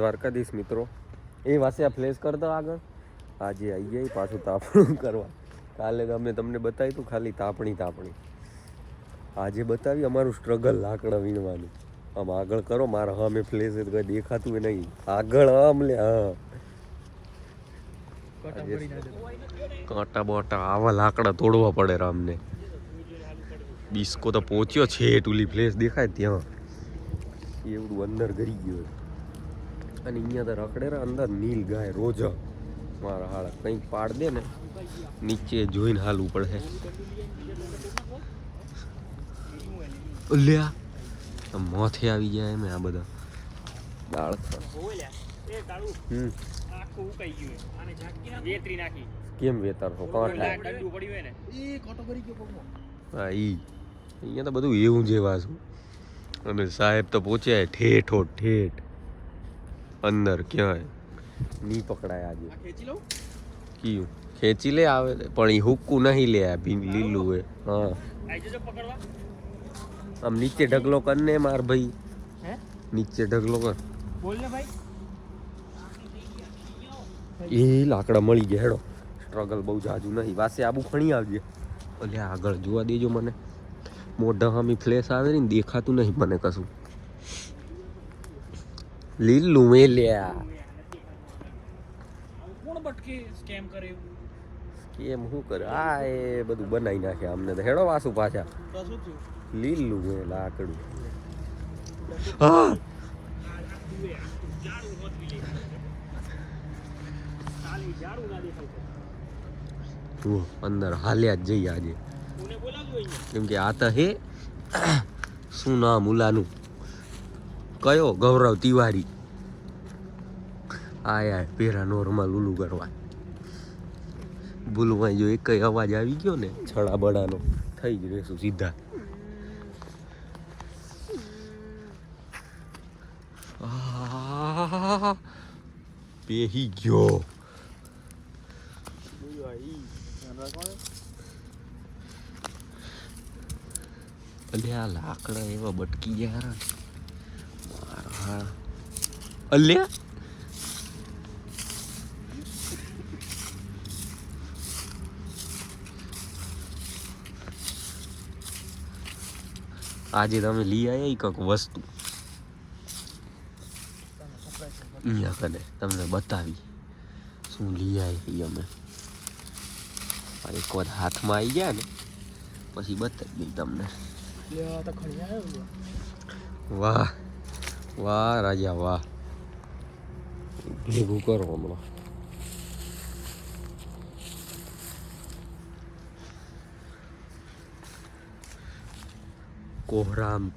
દ્વારકાધીશ મિત્રો એ વાસે આ ફ્લેશ કરતા આગળ આજે આવી જાય પાછું તાપણું કરવા. કાલે અમે તમને બતાવ્યું હતું ખાલી તાપણી. આજે બતાવી અમારું સ્ટ્રગલ લાકડા વીણવાનું. આમ આગળ કરો મારા હા મેં ફ્લેશ કંઈ દેખાતું નહીં આગળ આમ લે હા કાંટા બોટા આવા લાકડા તોડવા પડે રામને. ડિસ્કો તો પહોંચ્યો છે ટુલી ફ્લેશ દેખાય ત્યાં એવડું અંદર ગરી ગયો. અને અહીંયા તો રખડે અંદર નીલ ગાય રોજ મારા હાળા કંઈક પાડ દે ને નીચે જોઈને હાલવું પડે. લ્યા મોથે આવી જાય એમ આ બધા દાળ કેમ વેતારશો કાંઠા હા ઈ અહીંયા તો બધું એવું જેવા છું. અને સાહેબ તો પહોંચ્યા ઠેઠ અંદર ક્યાંય નહીં પકડાય આજે. કયું ખેંચી લે આવે પણ એ હુક્કું નહીં લે લીલું હોય. હા આમ નીચે ઢગલો કર ને માર ભાઈ નીચે ઢગલો કર. એ લાકડા મળી ગયા હેડો. સ્ટ્રગલ બહુ જાજુ નહીં વાસે આબુ ખણી આવજે. એટલે આગળ જોવા દેજો મને. મોઢા હામી ફ્લેશ આવે ને દેખાતું નહીં મને કશું. લીલું મે લ્યા કોણ બટકે સ્કેમ કરે સ્કેમ શું કરે આ એ બધું બનાવી નાખે અમને તો હેડો વાસુ પાછા લીલું મે લાકડું. હા અંદર હાલ્યા જ જઈએ આજે કેમ કે આ તો હે શું નામ ઉલાનું કયો ગૌરવ તિવારી આયા પેરા નોર્મલ ઉલું કરવા બોલવા જો એક અવાજ આવી ગયો ને છડા બડાનો થઈ જ રહેશું સીધા. પેહી ગયો અલ્યા લાકડા એવા બટકી ગયા મારા અલ્યા આજે તમે લઈ આવ્યા કંઈક વસ્તુ અહીંયા કને તમને બતાવી શું લઈ આવી અમે. એક વાર હાથમાં આવી ગયા ને પછી બતાવી દઈ તમને. વાહ વાહ રાજા વાહ ભેગું કરો હમણાં.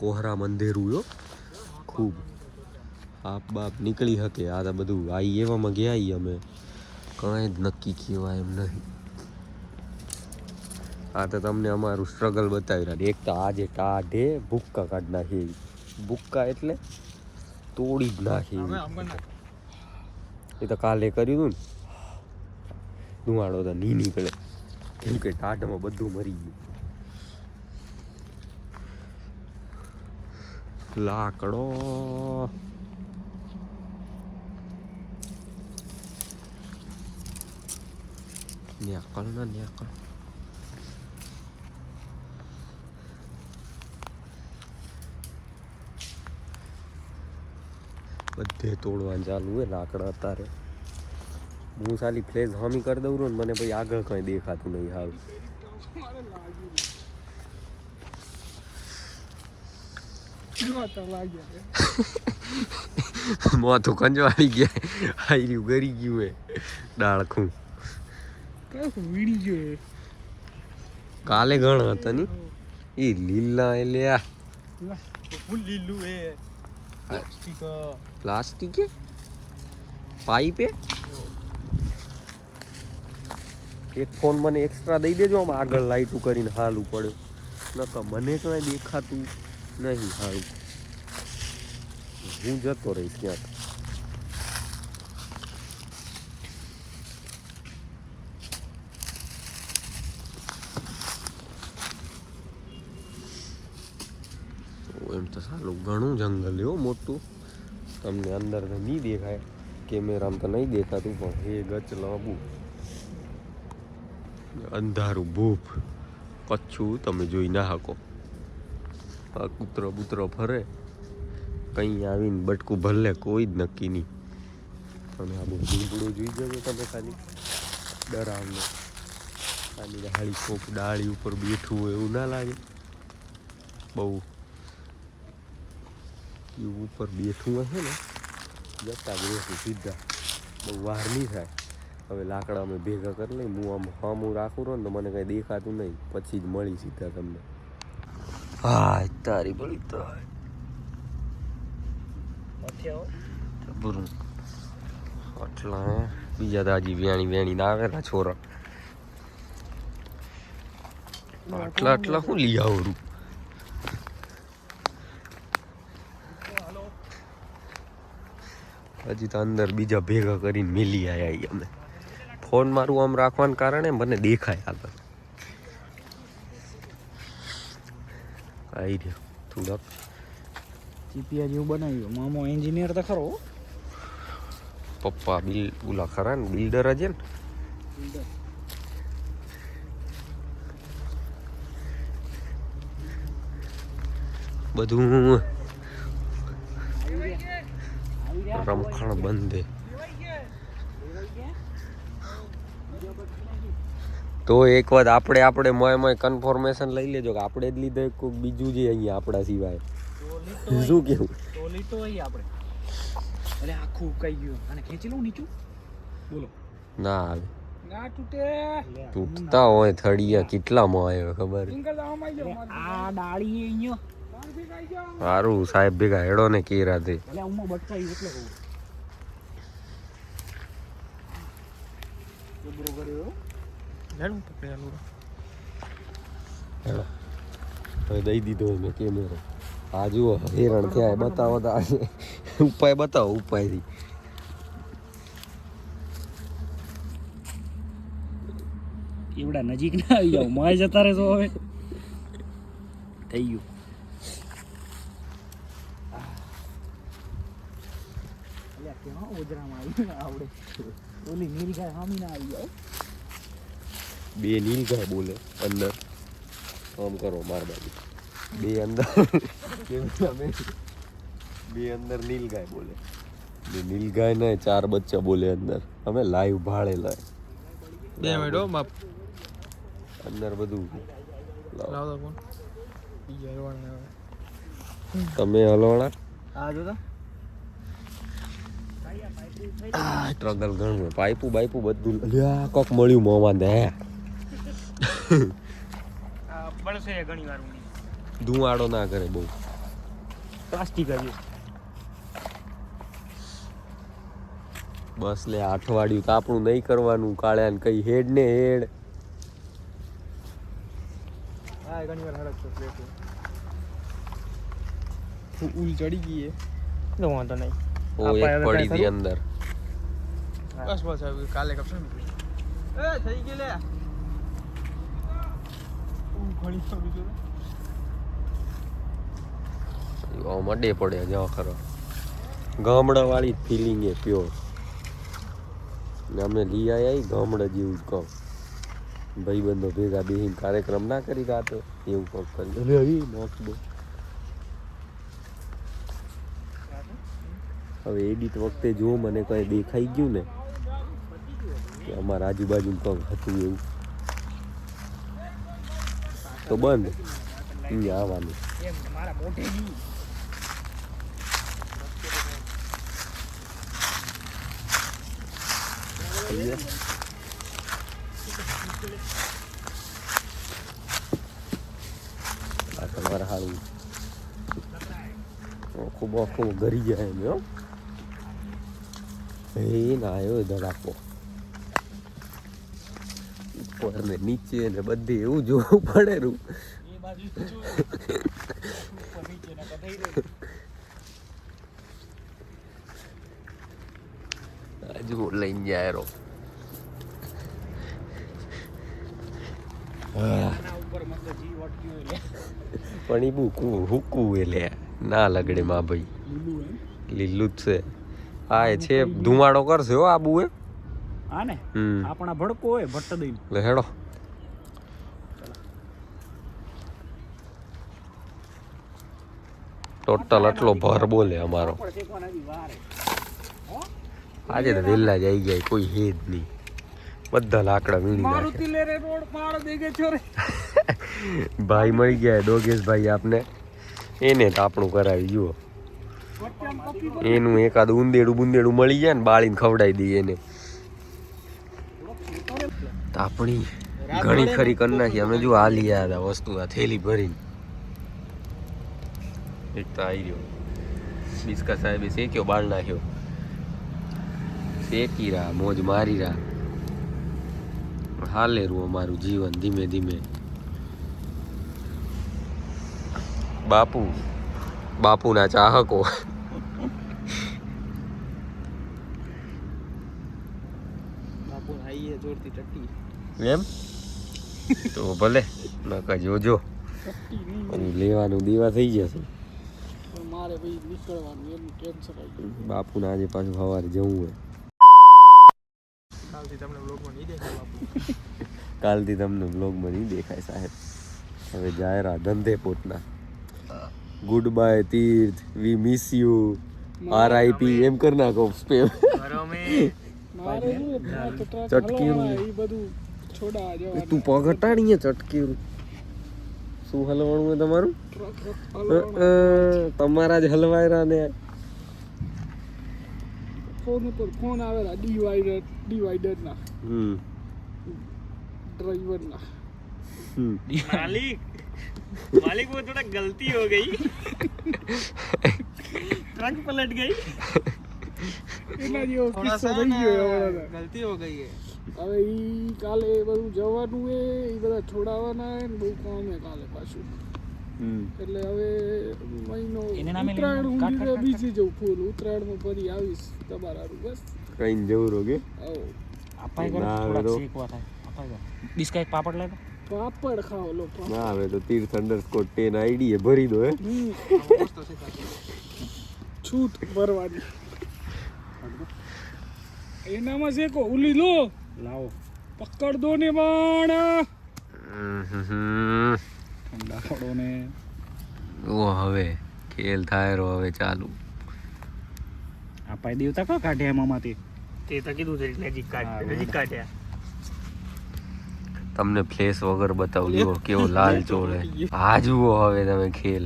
કોહરામ અંધેરું યો ખૂબ આપ બાપ નીકળી શકે. આ તો બધું આઈ એવામાં ગયા અમે કાંઈ જ નક્કી કહેવાય એમ નહીં. આ તો તમને અમારું સ્ટ્રગલ બતાવી રહ્યા. એક તો આજે ટાઢે ભૂક્કા કાઢી નાખી. ભૂક્કા એટલે તોડી જ નાખી. એ તો કાલે કર્યું હતું ને ધુમાડો તો નહીં નીકળે કેમ કે ટાઢમાં બધું મરી ગયું. લાકડો ન્યાકળ ના ન્યાકળ બધે તોડવાનું ચાલુ હોય લાકડા અત્યારે. હું સાલી ફ્લેશ હામી કરી દઉં ને મને પછી આગળ કંઈ દેખાતું નહીં હાલ. મોથું કંજવાળી ગયા હાર્યું ગરી ગયું હે ડાળખું વીડી ગયો. કાલે ગણ હતા ની એ લીલા એટલે આ લીલું હે પ્લાસ્ટિક પાઇપ એક ફોન મને એક્સ્ટ્રા દઈ દેજો આમ આગળ લાઈટું કરીને હાલું પડે નકર મને કાંઈ દેખાતું નહીં હાલ. હું જતો રહીશ ક્યાંક. એમ તો સારું ઘણું જંગલ એવું મોટું તમને અંદર તો નહીં દેખાય, કેમેરામાં તો નહીં દેખાતું, પણ એ ગચ લાંબુ અંધારું ભૂપ કચ્છું તમે જોઈ ના શકો. આ કૂતરો બૂતરો ફરે, કંઈ આવીને બટકું ભલે કોઈ જ નક્કી નહીં. અને આ બધું ઝીંપડું જોઈ જજો તમે, ખાલી ડરાવને ખાલી હાળી કોક ડાળી ઉપર બેઠું હોય એવું ના લાગે? બહુ એવું ઉપર બેઠું હશે ને જતા જ રહેશું સીધા, બહુ વાર નહીં થાય. હવે લાકડા અમે ભેગા કરી લઈ, હું આમ સામું રાખું રહું ને તો મને કંઈ દેખાતું નહીં, પછી જ મળી સીધા તમને. હા તારી બળી તો બરું આટલા બીજા દાજી વેણી ના આવેલા છોરા, આટલા શું લઈ આવું? હજી તો અંદર બીજા ભેગા કરીને મિલી આવ્યા અમે. ફોન મારું આમ રાખવાના કારણે મને દેખાય આગળ. આવી રહ્યો થોડાક ચીપિયા જેવું બનાવ્યું. મામો એન્જિનિયર તો ખરો. પપ્પા ઓલા ખરા ને બિલ્ડર જ ને. બધું રમખાણ બંધ તો એક વાત આપણે મોય કન્ફર્મેશન લઈ લેજો કે આપણે જ લીધે કોઈ બીજું છે અહીંયા આપણા સિવાય. શું કેવું? અરે આખું કઈ ગયું અને ખેંચી લઉં નીચું. બોલો ના આવે, ના તૂટે. તૂટતા હોય થળિયા કેટલામાં આવ્યો ખબર? આ ડાળી અહીંયા સારું સાહેબ ભેગા હેડો ને કેરા તે દઈ દીધો મેં કેમેરો. આ જુઓ હેરણ થયા, બતાવો તો ઉપાય બતાવો, ઉપાયથી એવડા નજીક ના આવી જાવ, માય જતા રહેશો. હવે થઈ ગયું. આવડે ઓલી નીલગાય સામી ના આવી જાય. બે નીલગાય બોલે અંદર, આમ કરો માર બાજુ બે અંદર બે અંદર નીલગાય બોલે, બે નીલગાય ને 4 બચ્ચા બોલે અંદર. અમે લાઈવ ભાળેલા 2 મિનિટ હો બાપ. અંદર બધું તમે હલવાણા સ્ટ્રગલ ઘણું, પાઇપું બાઈપું બધું કોક મળ્યું મોમાં દે. ધુવાડો ના કરે બહુ, પ્લાસ્ટિક બસ લે. અઠવાડિયું તો આપણું નહીં કરવાનું, કાળ્યા ને કઈ હેડ ને હેડ. ઉલ ચડી ગઈ તો વાંધો નહીં. ઓ એક પડી હતી અંદર. બસ આવી કાલે કપશે એ થઈ ગઈ લે. મડે પડે જવા ખરો. ગામડા વાળી ફિલિંગ એ પ્યોર. અમે લઈ આવ્યા ગામડા જેવું જ કહું. ભાઈબંધો ભેગા બેહીને કાર્યક્રમ ના કરી રાતે એવું કોક કરી નાખ દો. હવે એડિટ વખતે જો મને કઈ દેખાઈ ગયું ને કે અમારા આજુબાજુ કંઈક હતું એવું તો બંધ અહીંયા આવવાનું. તમારે સારું ખૂબ આખું ગરી જાય એમ. એ ના આવ્યો ધડાકો ઉપર ને નીચે ને બધે એવું જોવું પડે રૂ. હજુ લઈને જાય રો. પણ એ બુકું હુકું એટલે ના લગડે માં ભાઈ. લીલું જ છે. હા એ છે ધુમાડો કરશે હો આબુ એ. હા ને આપણા ભડકો હોય ભટ્ટ દઈને લે હેડો. ટોટલ આટલો ભર બોલે અમારો. આજે તો વહેલા જ આવી ગયા, કોઈ હે જ નહીં. બધા લાકડા વીણી મારુતિ લે રે રોડ પાડ દેગે છો રે. ભાઈ મળી ગયા ડોગેશ ભાઈ આપને. એને તો આપણું કરાવી જુઓ. એનું એકાદ ઉંદેડું બુંદેડું મળી જાય ને બાળીને ખવડાવી દઈએ એને. તો આપણી ઘણી ખરી કરી નાખી અમે. જો હાલી યાદ આ વસ્તુ આ થેલી ભરીને. એક તો આવી ગયો બિસ્કા સાહેબે શેક્યો બાળ નાખ્યો. શેકી રહ્યા મોજ મારી રહ્યા. હાલેરું અમારું જીવન ધીમે ધીમે. બાપુના ચાહકો. એમ તો ભલે નકા જોજો લેવાનું દીવા થઈ જશે. મારે ભાઈ નીકળવાનું એનું ટેન્શન આવી ગયું. બાપુને આજે પાછું સવારે જવું હોય. કાલથી તમને બ્લોગમાં નહીં દેખાય સાહેબ. હવે જાયરા ધંધે પોતના. Good bye Tirth, we miss you, RIP એમ કર નાખો સ્પેમ. ચટકી તું પગ હટાડીએ ચટકી. શું હલવાનું હોય તમારું? તમારા જ હલવાયરા ને. ફોન ઉપર ફોન આવેલા ડિવાઈડર ના ડ્રાઈવર ના. मालिक वो थोड़ा गलती हो गई, ट्रक पलट गई. એના જેવો કિસ્સો થઈ ગયો હવે. ગલતી હો ગઈ હે. હવે ઈ કાલે બધું જવાનું હે, ઈ બધા છોડાવવાના હે ને બહુ કામ હે કાલે પાછું. એટલે હવે મહિનો ઉત્તરાયણ ઊંધી બીજી જવું ફૂલ. ઉત્તરાયણમાં ફરી આવીશ તમારા બસ કઈ જવું રોગે. અપાઈ ગયો થોડા શેકવા થાય. અપાઈ ગયો બિસ્કા એક પાપડ લાવ્યો. પાપડ ખાઓ લો. ના હવે તો તીર્થ અંડરસ્કોર 10 ID એ ભરી દો. હે છૂટ ભરવાની એનામાં છે કો ઉલી લો લાવો પકડ દો ને બાણા. ઠંડા પડો ને. ઓ હવે ખેલ થાય રો હવે ચાલુ. આપાઈ દેવતા કો કાઢ્યા એમાંથી. તે તો કીધું છે નજીક કાઢ્યા. તમને ફ્લેશ વગર બતાવું જુઓ કેવો લાલ ચોળ હે. આ જુઓ હવે તમે ખેલ.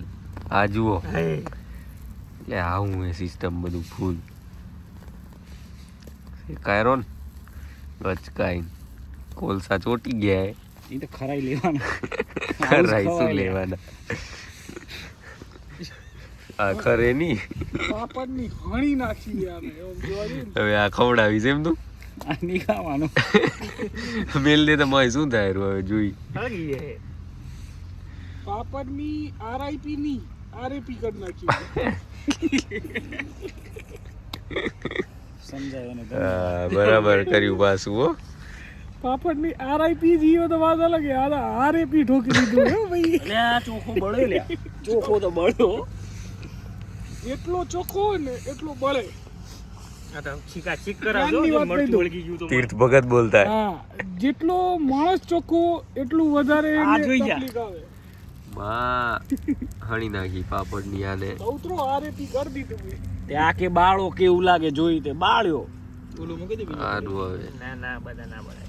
આ જુઓ એટલે આવું હે સિસ્ટમ બધું ફૂલ. કાયરો ને ગચકાઈ કોલસા ચોટી ગયા હે. એ તો ખરાઈ લેવાના. ખરાઈ શું લેવાના? આ ખરે ની પાપડની ઘણી નાખી યાર. હવે આ ખવડાવીશ એમ તું. આ નહીં ખાવાનું. મેલ દે તો માય શું થાય હવે જોઈ. પાપડની RIP ની RAP કરી નાખી. સમજાય ને બરાબર કર્યું પાછું હો. પાપડની RIP જીવો તો વાત અલગ હે. આ RAP ઠોકી દીધું હો ભાઈ. એટલે આ ચોખ્ખો બળે લે. ચોખ્ખો તો બળ્યો. એટલો ચોખ્ખો હોય ને એટલો બળે. તીર્થ ભગત બોલતા હે. હા જેટલો માણસ ચોખ્ખો એટલું વધારે તકલીફ આવે. માં હણી નાખી પાપડની આને. ઉતરો RAP કરી દીધું. તે આ કે બાળો કેવું લાગે જોઈ તે બાળ્યો. ઓલું મૂકી દે. આનું હવે ના બધા ના બળાય.